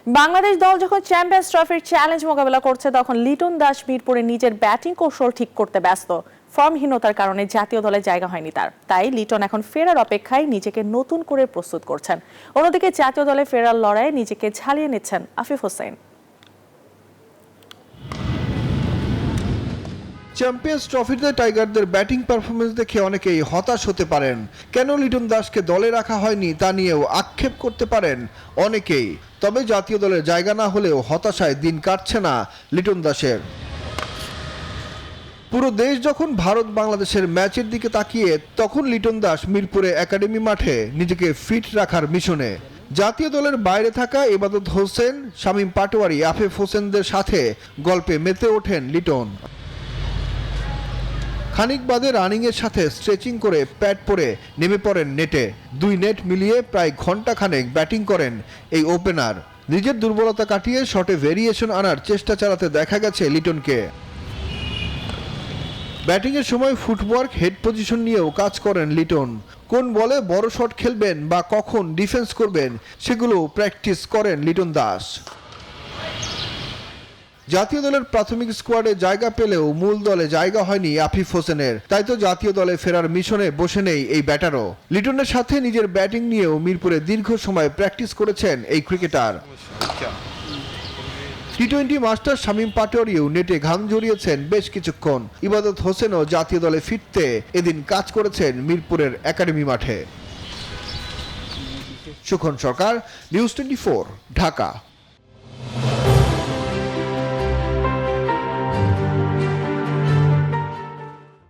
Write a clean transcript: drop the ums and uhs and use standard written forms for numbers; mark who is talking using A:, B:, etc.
A: বাংলাদেশ দল যখন চ্যাম্পিয়ন্স ট্রফির চ্যালেঞ্জ মোকাবেলা করছে তখন লিটন দাস মিরপুরে নিজের ব্যাটিং কৌশল ঠিক করতে ব্যস্ত। ফর্মহীনতার কারণে জাতীয় দলে জায়গা হয়নি তার, তাই লিটন এখন ফেরার অপেক্ষায় নিজেকে নতুন করে প্রস্তুত করছেন। অন্যদিকে জাতীয় দলে ফেরার লড়াইয়ে নিজেকে ঝালিয়ে নিচ্ছেন আফিফ হোসেন।
B: চ্যাম্পিয়ন্স ট্রফিতে টাইগারদের ব্যাটিং পারফরমেন্স দেখে অনেকেই হতাশ হতে পারেন। কেন লিটন দাসকে দলে রাখা হয়নি তা নিয়েও আক্ষেপ করতে পারেন অনেকেই। তবে জাতীয় দলের জায়গা না হলেও হতাশায় দিন কাটছে না লিটন দাসের। পুরো দেশ যখন ভারত বাংলাদেশের ম্যাচের দিকে তাকিয়ে, তখন লিটন দাস মিরপুরে একাডেমি মাঠে নিজেকে ফিট রাখার মিশনে। জাতীয় দলের বাইরে থাকা ইবাদত হোসেন, শামীম পাটোয়ারি, আফিফ হোসেনদের সাথে গল্পে মেতে ওঠেন লিটন। খানিক বাদে রানিংয়ের সাথে স্ট্রেচিং করে প্যাড পরে নেমে পড়েন নেটে। 2 নেট মিলিয়ে প্রায় ঘণ্টাখানেক ব্যাটিং করেন এই ওপেনার। নিজের দুর্বলতা কাটিয়ে শটে ভেরিয়েশন আনার চেষ্টা চালাতে দেখা গেছে লিটনকে। ব্যাটিংয়ের সময় ফুটওয়ার্ক, হেড পজিশন নিয়েও কাজ করেন লিটন। কোন বলে বড় শট খেলবেন বা কখন ডিফেন্স করবেন সেগুলো প্র্যাকটিস করেন লিটন দাস। জাতীয় দলের প্রাথমিক স্কোয়াডে জায়গা পেলেও মূল দলে জায়গা হয়নি আফিফ হোসেনের, তাই তো জাতীয় দলে ফেরার মিশনে বসে নেই এই ব্যাটারও। লিটনের সাথে নিজের ব্যাটিং নিয়েও মিরপুরে দীর্ঘ সময় প্র্যাকটিস করেছেন এই ক্রিকেটার। টি-20 মাস্টার শামীম পাটোয়ারিও নেটে ঘাম ঝরিয়েছেন বেশ কিছুক্ষণ। ইবাদত হোসেনও জাতীয় দলে ফিরতে এদিন কাজ করেছেন মিরপুরের একাডেমি মাঠে। সুখন সরকার, নিউজ 24, ঢাকা।